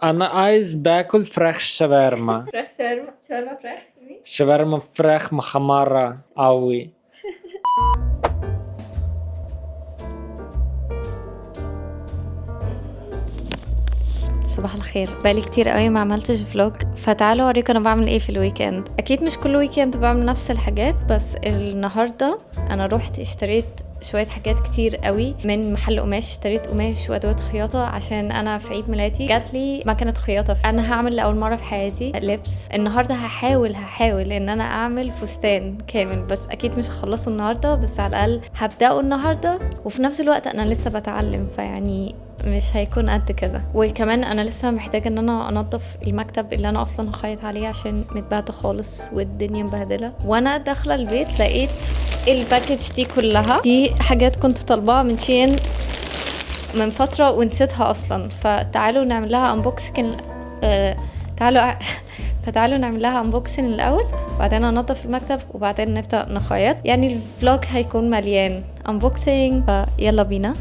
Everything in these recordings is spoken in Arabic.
أنا عايز باكل فراخ شاورما. فراخ شاورما فراخ يمين. شاورما فراخ محمرة قوي. صباح الخير. بقالي كتير قوي ما عملتش فلوج، فتعالوا اوريكم انا بعمل ايه في الويكند. اكيد مش كل ويكند بعمل نفس الحاجات، بس النهارده انا روحت اشتريت شويه حاجات كتير قوي من محل قماش. اشتريت قماش وادوات خياطه عشان انا في عيد ميلادي جات لي مكنه خياطه. انا هعمل لاول مره في حياتي لبس. النهارده هحاول ان انا اعمل فستان كامل، بس اكيد مش هخلصه النهارده، بس على الاقل هبداه النهارده. وفي نفس الوقت انا لسه بتعلم، فيعني مش هيكون قد كده. وكمان انا لسه محتاجه ان انا انظف المكتب اللي انا اصلا هخيط عليه عشان متبهدل خالص والدنيا مبهدله. وانا داخله البيت لقيت الباكج دي كلها. دي حاجات كنت طالباها من شين من فتره ونسيتها اصلا، فتعالوا نعمل لها انبوكسنج. فتعالوا نعمل لها انبوكسنج الاول، وبعدين انظف المكتب، وبعدين نبدا نخيط. يعني الفلوج هيكون مليان انبوكسنج، فيلا بينا.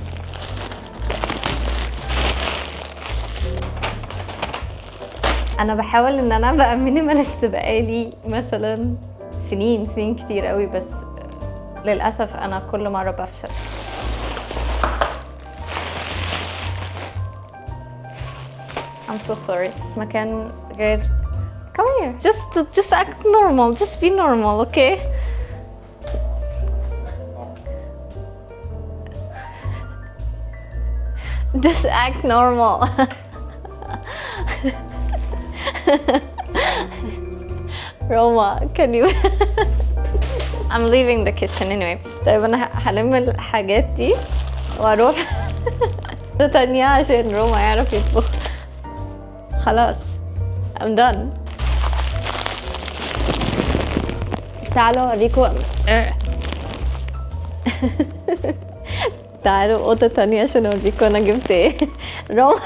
انا بحاول ان انا ابقى مينيمالست بقالي مثلا سنين كتير قوي، بس للاسف انا كل مره بفشل. I'm so sorry. مكان غير. Come here. Just act normal. Just be normal, okay? Just act normal. Roma, can you? I'm leaving the kitchen anyway. طيب أنا هلم الحاجات دي وأروح تانية عشان روما يعرف يطبخ. خلاص I'm done. تعالوا أوريكم. تعالوا أوضة تانية عشان أوريكم أنا جبت إيه. روما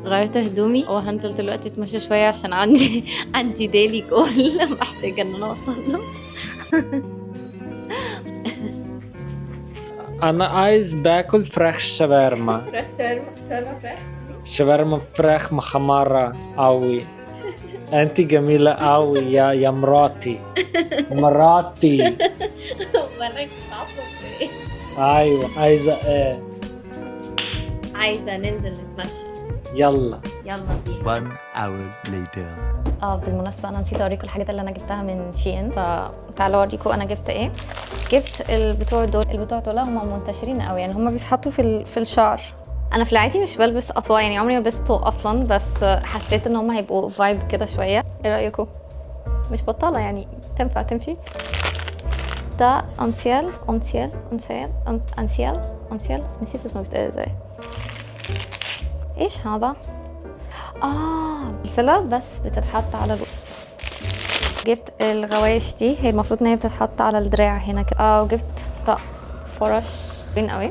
غيرت هدومي وهنزل دلوقتي اتمشى شويه عشان عندي ديلي جول محتاجه ان انا اوصل له. أنا عايز باكل فراخ شاورما. شاورما فراخ. شاورما فراخ محمرة قوي. أنت جميلة قوي يا مراتي. مراتي. مالك عصبي؟ أيوة عايزة إيه؟ عايزه ننزل نتمشى. يلا بينا. 1 hour later. بالمناسبة أنا نسيت أوريكم الحاجات اللي أنا جبتها من شين، فتعالوا أوريكم أنا جبت إيه. جبت البتوع دول هم منتشرين قوي، يعني هم بيتحطوا في الشعر. أنا في العادي مش بلبس أطواق، يعني عمري ما لبسته أصلا، بس حسيت إن هم هيبقوا فايب كده شوية. إيه رأيكم؟ مش بطالة يعني، تنفع تمشي. ده أنسيال. نسيت اسمه بيتقال إزاي. إيش هذا؟ سلسلة بس بتتحط على الوسط. جبت الغوايش دي، هي المفروض ان هي بتتحط على الدراع هنا كده. وجبت فرش بين قوي.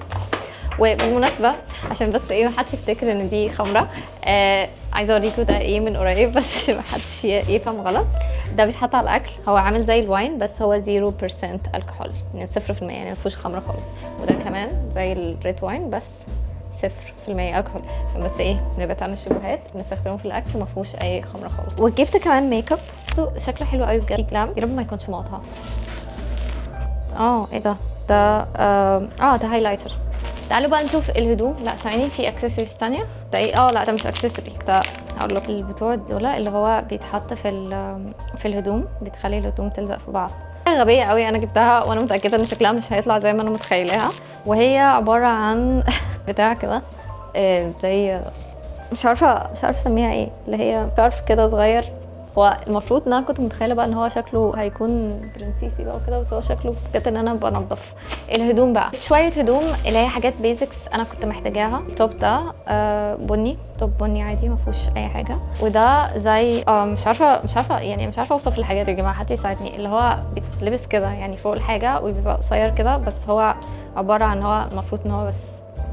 وبالمناسبة عشان بس ايه محدش يفتكر ان دي خمرة، عايزة اوريكم ده ايه من قريب بس عشان محدش يفهم غلط. ده بيتحط على الاكل، هو عامل زي الواين بس هو 0% الكحول، يعني 0%، يعني مفيهوش خمرة خالص. وده كمان زي الريد واين بس 0% الكحول، عشان بس ايه نبعد عن الشبهات. بنستخدمه في الاكل ما فيهوش اي خمره خالص. وجبت كمان ميك اب شكله حلو قوي بجد، جلام، يا رب ما يكونش مقطع. ايه ده ده هايلايتر. تعالوا بقى نشوف الهدوم. لا ثواني، في اكسسوارز تانية. ده ايه؟ لا ده مش اكسسوري، ده هقول لك البتوع دول اللي هو بيتحط في الهدوم، بتخلي الهدوم تلزق في بعض. غبيه قوي، انا جبتها وانا متاكده ان شكلها مش هيطلع زي ما انا متخيلاها. وهي عباره عن بتاع كده زي مش عارفه اسميها ايه، اللي هي كارف كده صغير. هو المفروض ان انا كنت متخيله بقى ان هو شكله هيكون برنسيسي بقى وكده، بس هو شكله بجد ان انا بنضف. الهدوم بقى شويه هدوم اللي هي حاجات بيزكس انا كنت محتاجاها. التوب ده بني، توب بني عادي ما فيهوش اي حاجه. وده زي مش عارفه يعني مش عارفه اوصف الحاجات يا جماعه، حد يساعدني. اللي هو بيتلبس كده يعني فوق الحاجه وبيبقى قصير كده، بس هو عباره عن هو المفروض ان هو بس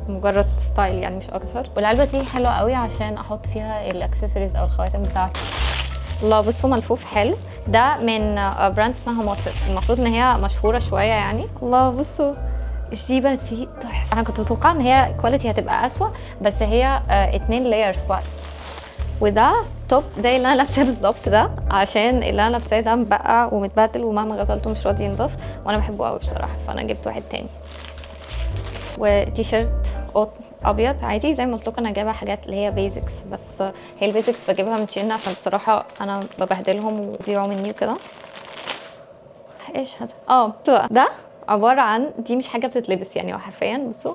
مجرد ستايل يعني مش اكتر. والعلبه دي حلوه قوي عشان احط فيها الاكسسوارز او الخواتم بتاعتي. الله بصوا ملفوف حلو. ده من براند اسمها موتسف، المفروض ان هي مشهوره شويه يعني. الله بصوا الجيبه دي تحفه. انا كنت متوقعه ان هي كواليتي هتبقى اسوأ، بس هي 2 لاير في بعض. وده توب زي اللي انا لابساه بالظبط ده، عشان اللي انا لابساه ده مبقع ومتبهدل ومهما غسلته مش راضي ينضف، وانا بحبه قوي بصراحه، فانا جبت واحد تاني. وتي شيرت ابيض عادي. زي ما قلت لكم انا جايبه حاجات اللي هي بيزكس، بس هي البيزكس بجيبها من شين عشان بصراحه انا ببهدلهم ويضيعوا مني وكده. ايش هذا؟ ده عباره عن، دي مش حاجه بتتلبس يعني، حرفيا بصوا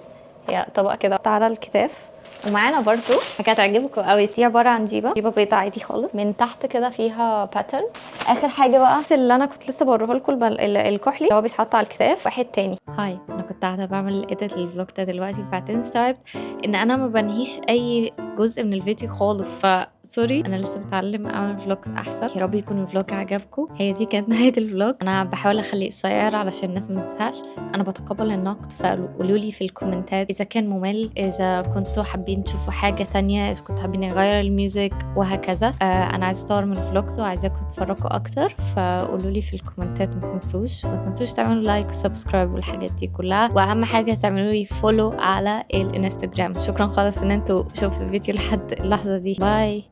هي طبقه كده على الكتاف. ومعانا برضو حاجه تعجبكم قوي، دي عباره عن جيبه بيضه عادي خالص، من تحت كده فيها باترن. اخر حاجه بقى اللي انا كنت لسه بوريه لكم الكحلي اللي هو بيتحط على الكتاف. واحد تاني. هاي، انا كنت قاعده بعمل اديت للفلوج ده دلوقتي، وبعدين استوعبت ان انا ما بنهيش اي جزء من الفيديو خالص، فسوري. انا لسه بتعلم اعمل فلوجز احسن. يا رب يكون الفلوج عجبكم. هي دي كانت نهايه الفلوج. انا بحاول اخليه قصير علشان الناس ما تزهقش. انا بتقبل النقد، فقولوا لي في الكومنتات اذا كان ممل، اذا كنتوا حابين تشوفوا حاجه تانية، اذا كنتوا حابين اغير الميوزك وهكذا. انا عايزه اطور من الفلوجز وعايزاكم تتفرجوا اكتر، فقولوا لي في الكومنتات. ما تنسوش تعملوا لايك وسبسكرايب والحاجات دي كلها، واهم حاجه تعملوا لي فولو على الانستجرام. شكرا خالص ان انتوا شفتوا الفيديو لحد اللحظه دي. باي.